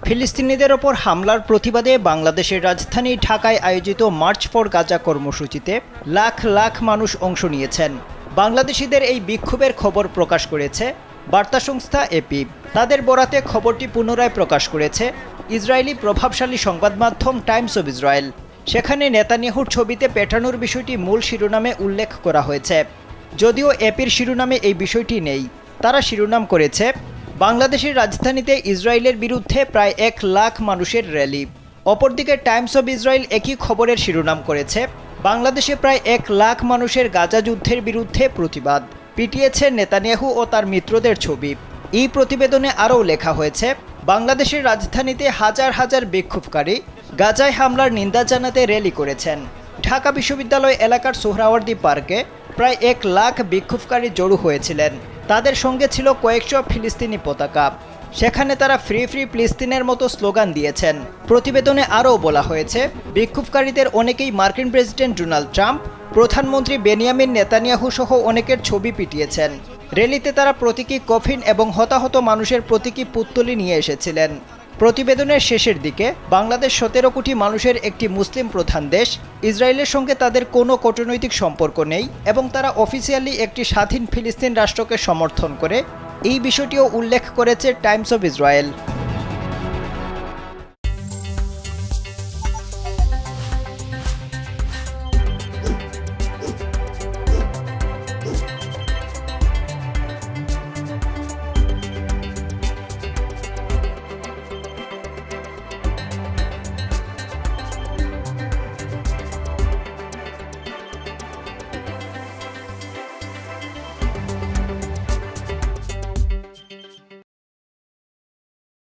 ফিলিস্তিনিদের ওপর হামলার প্রতিবাদে বাংলাদেশের রাজধানী ঢাকায় আয়োজিত মার্চ ফর গাজা কর্মসূচিতে লাখ লাখ মানুষ অংশ নিয়েছেন। বাংলাদেশিদের এই বিক্ষোভের খবর প্রকাশ করেছে বার্তা সংস্থা এপি। তাদের বরাতে খবরটি পুনরায় প্রকাশ করেছে ইসরায়েলি প্রভাবশালী সংবাদ মাধ্যম টাইমস অব ইসরায়েল। সেখানে নেতানিয়াহুর ছবিতে পেটানোর বিষয়টি মূল শিরোনামে উল্লেখ করা হয়েছে। যদিও এপির শিরোনামে এই বিষয়টি নেই, তারা শিরোনাম করেছে বাংলাদেশের রাজধানীতে ইসরায়েলের বিরুদ্ধে প্রায় 1 লাখ মানুষের র্যালি। অপরদিকে টাইমস অব ইসরায়েল একই খবরের শিরোনাম করেছে বাংলাদেশে প্রায় 1 লাখ মানুষের গাজা যুদ্ধের বিরুদ্ধে প্রতিবাদ, পিটিয়েছে নেতানিয়াহু ও তার মিত্রদের ছবি। এই প্রতিবেদনে আরও লেখা হয়েছে বাংলাদেশের রাজধানীতে হাজার হাজার বিক্ষোভকারী গাজায় হামলার নিন্দা জানাতে র্যালি করেছেন। ঢাকা বিশ্ববিদ্যালয় এলাকার সোহরাওয়ার্দী পার্কে প্রায় 1 লাখ বিক্ষোভকারী জড়ো হয়েছিলেন। তাদের সঙ্গে ছিল কয়েকশো ফিলিস্তিনি পতাকা। সেখানে তারা ফ্রি ফ্রি ফিলিস্তিনের মতো স্লোগান দিয়েছেন। প্রতিবেদনে আরও বলা হয়েছে বিক্ষোভকারীদের অনেকেই মার্কিন প্রেসিডেন্ট ডোনাল্ড ট্রাম্প, প্রধানমন্ত্রী বেনিয়ামিন নেতানিয়াহু সহ অনেকের ছবি পিটিয়েছেন। র্যালিতে তারা প্রতীকী কফিন এবং হতাহত মানুষের প্রতীকী পুত্তলি নিয়ে এসেছিলেন। প্রতিবেদনের শেষের দিকে বাংলাদেশ 17 কোটি মানুষের একটি মুসলিম প্রধান দেশ, ইসরায়েলের সঙ্গে তাদের কোনো কূটনৈতিক সম্পর্ক নেই এবং তারা অফিসিয়ালি একটি স্বাধীন ফিলিস্তিন রাষ্ট্রকে সমর্থন করে, এই বিষয়টিও উল্লেখ করেছে টাইমস অব ইসরায়েল।